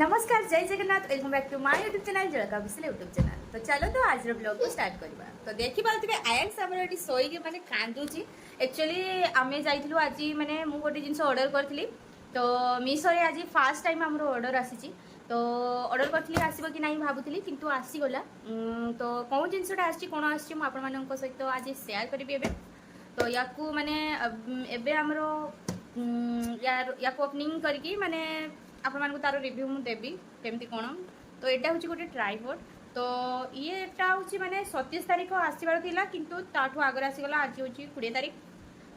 नमस्कार जय Jagannath welcome back to my YouTube channel जड़का बिसले यूट्यूब चैनल। तो चलो तो आज ब्लॉग को स्टार्ट करबा। तो देखि पाउथिबे आयंस हमर एटी सोई के माने कांदुची। एक्चुअली आमे जाइथिलु आज माने मु गोटे जिंस ऑर्डर करथिली। तो मीशो रे आज फर्स्ट टाइम हमरो ऑर्डर आसीची। तो ऑर्डर करथिली आसीबो कि नाही भाबुथिली किंतु आसी गला। तो कोन जिंसटा आसी कोन आसी मु आपन मानन को सहित आज शेयर करबी एबे। तो याकू माने एबे हमरो याकू ओपनिंग करके माने आप तार रिव्यू मुझे देवी केमती कौन। तो यहाँ हूँ गोटे ट्राइपॉड। तो ये हूँ माने 27 तारीख आसबार था किंतु ताठू आगे आसीगला। आज हूँ 20 तारीख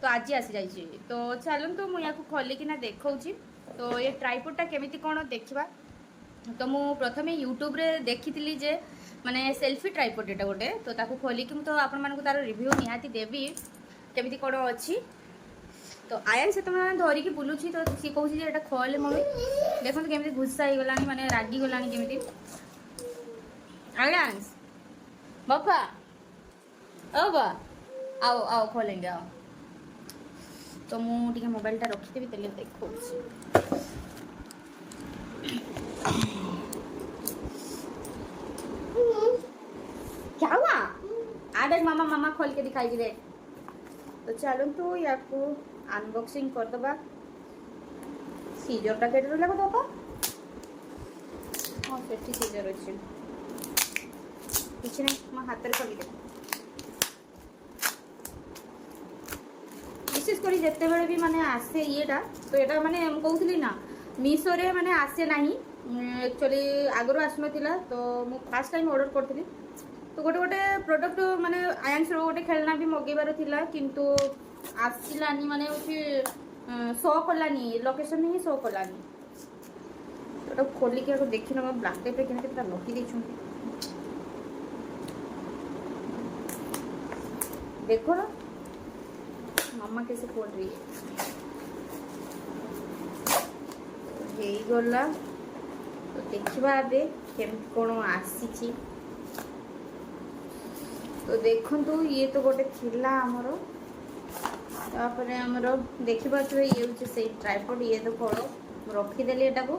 तो आज आसी जाइए। तो चलतु मुझे खोलिकिना देखा। तो ये ट्राइपॉडटा केमिति कौन देखा। तो मु प्रथम यूट्यूब रे देखी जे माने सेल्फी ट्राइपॉड एटा गोटे। तो ताकू खोलिकी तो आपण तार रिव्यू निहाती देवी केमिति कौन अच्छी। तो आयन से तुम धरिकी बुलूची। तो सी कहूँ खोले मम्मी देखो केमी गुस्सा हो गलानी माने रागी गलानी केमी। आयंस बापा ओ बा आओ आओ खोलेंगे आओ। तो मुझे मोबाइलटा रखीदेवी तेल देखो। क्या हुआ आ देख मामा मामा खोल के दिखाई दे। तो चलो तो या अनबॉक्सिंग कर दबा। सीजरटा केटे रहा बाबा। हाँ से सीजर अच्छे किसी नहीं मो हाथ में खोलीदे। विशेषकर जिते बड़े भी माने आसे येटा। तो यहाँ माने कहूली ना मीशो रे माने आसे ना एक्चुअली आगु आसना। तो मु फास्ट टाइम ऑर्डर करी। तो गोटे गोटे प्रोडक्ट माने आयंस गोटे खेलना भी मगेबार थिला किंतु आसलानी माने शो कलानी लोकेशन ही शो कलानी। तो खोलिक देखी ना ब्लाक टेप रे केना लगी देछुंती देखो ना मम्मा कैसे खोल रही है। यही गला तो देखा केमती कौन आसी। तो देखु ये तो गोटे थिला आमर। तापर आमर देखिपे ये हूँ से ट्राइपॉड। ये तो कौन रखीदेली एटा को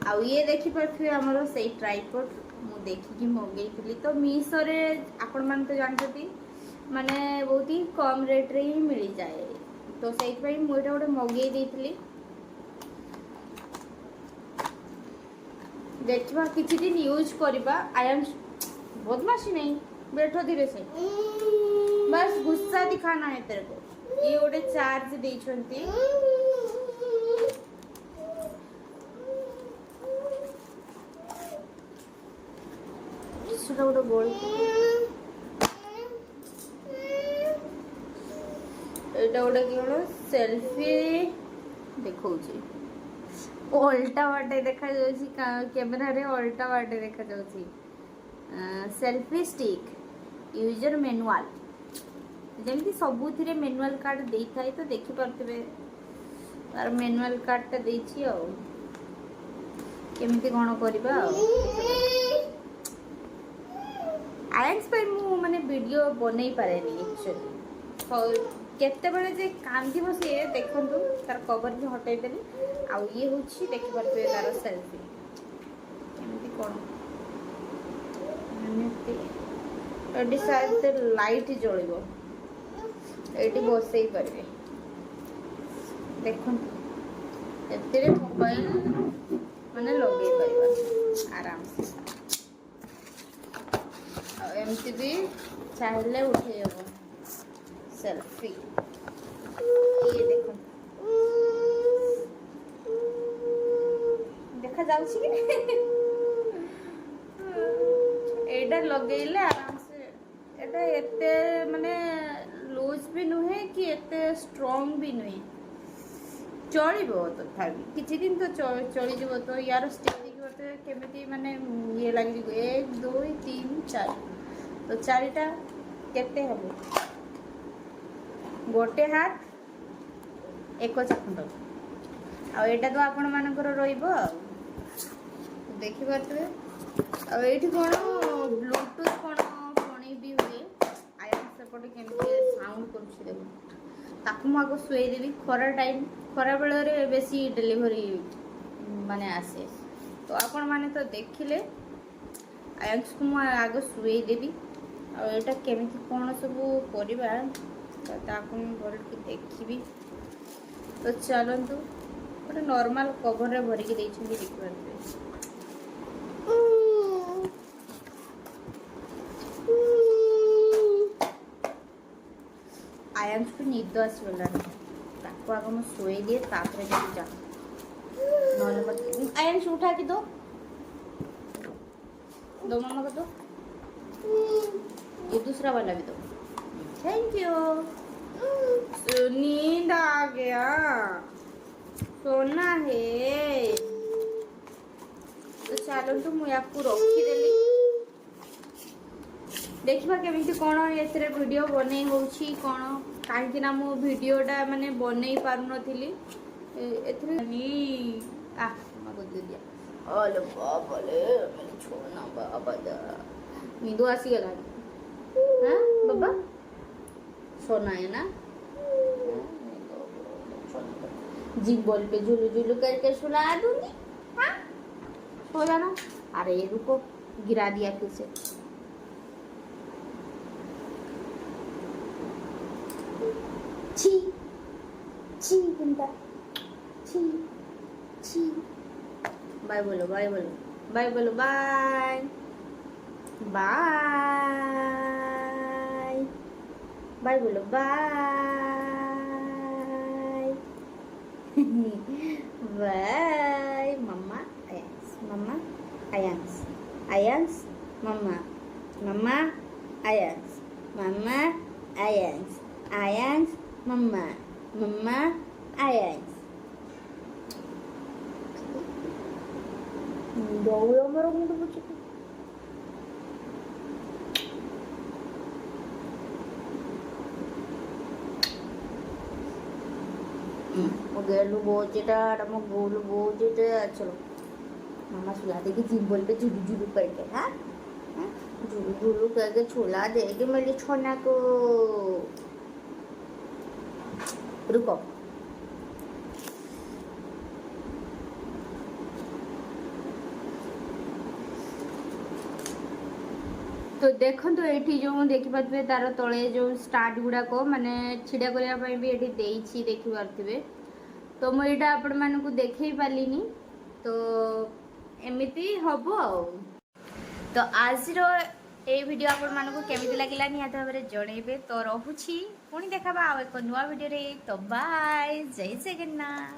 आउ ये देखिपे आमर से ट्राइपॉड मु देखिकी मगेली। तो मीशो रे आपण मैंने तो जानते माने बहुत ही कम रेट रे ही मिल जाए। तो से मुझे गोटे मगे देती देखा किसी दिन यूज करवा। आयन बदमाशी नहीं बैठो धीरे से बस गुस्सा दिखाना है तेरे को। ये गोटे चार्ज देछंती। गोटे गोल एटा गोटे कौन सेल्फी देखा ओल्टा बाटे देखा कैमेरा रे ओल्टा बाटे देखा सेल्फी स्टिक यूजर मैनुअल जमी सबुथ मैनुअल कार्ड दे था। तो देखिपे तार मैनुअल कार्डटा देछि केमिति कौन करबा। आयंस मु माने वीडियो बनै पारे एक्चुअली केते बड़े जे कांदी बसे देखंतु तार कवर भी हटाई देली। आ ये होछि देखि परबे तार सेल्फी केमिति कौन एटी शायद लाइट जलिबो एटी बसई पारे देखो एते मोबाइल माने लगे पारिबा आराम से। एमती भी चाहले उठे हो सेल्फी। ये देखो देखा जाउछि कि एटा लगेले आराम से। एटा एते माने लूज भी नुहे कि एते स्ट्रांग भी नुहे चलिबो। तो किछि दिन तो चली जबो। तो यार स्टिक देखिबो केमिति माने ये लागि 1 2 3 4 तो 4टा केते हबो गोटे हाथ एक चाखुंड आ एटा तो आपण मानकर रहिबो। देखि पारथबे आ एठी कोन ब्लूटूथ कोन फोनी भी हुए। आयन सेपटे केमिति साउंड करूछि देखो। ताकू मु आगो शुई देवी खरा टाइम खरा बेल रे बेसी डिलीवरी माने आसे। तो आपण मैंने तो देखिले आयांश को मु आग शुए देवी आटा केमी कौन सब करवा भल्कि देखी। तो चलतु गोटे नॉर्मल कवर रे भरिकी देखिए आयांश को निद आसगलानी आग मुझे शुए दिए जा आयांश उठा के दो मामा को दो ये दूसरा वाला भी दो। Thank you. नींद आ गया सोना है तो चलो तो मुझे आपको रखीदेली देखा केमी कौन ये वीडियो बन होची कौन कहीं मो भिडटा माने बन पार नी छोड़ना बाबा नींदू आसीगला हाँ बाबा सोना है ना जिम्बल पे झुलू झुलू करके सुला दूंगी। हाँ सो जाना। अरे रुको गिरा दिया फिर से। छी छी गुंडा छी छी। बाय बोलो बाय बोलो बाय बोलो बाय बाय बाय बोलो बाय बाय मम्मा आयांश आयांश मम्मा मम्मा आयांश मम्मा आयांश आयांश मम्मा मम्मा आयांश दौड़ मर मुंड बुझ मो गेलू बोचेटा मो गोलू बोचेटा। चलो मामा सुला देगी जिम्बल पे झुलू झुलू करके। हाँ झुलू झुलू करके छुला देगी मेरी छोना को। रुको तो देखो तो ये जो देखिपे तार तले जो स्टार्ट गुड़ाक माने छिड़ा करने भी ये देखिपे तो मुझे आपण मानक देखे पारिनी तो एमती हम आ तो आज ये वीडियो आपण मानक केमी लगे निहत भाव में जनइबे तो रोची पुणी देखा एक नुआ वीडियो तो बाय जय जगन्नाथ।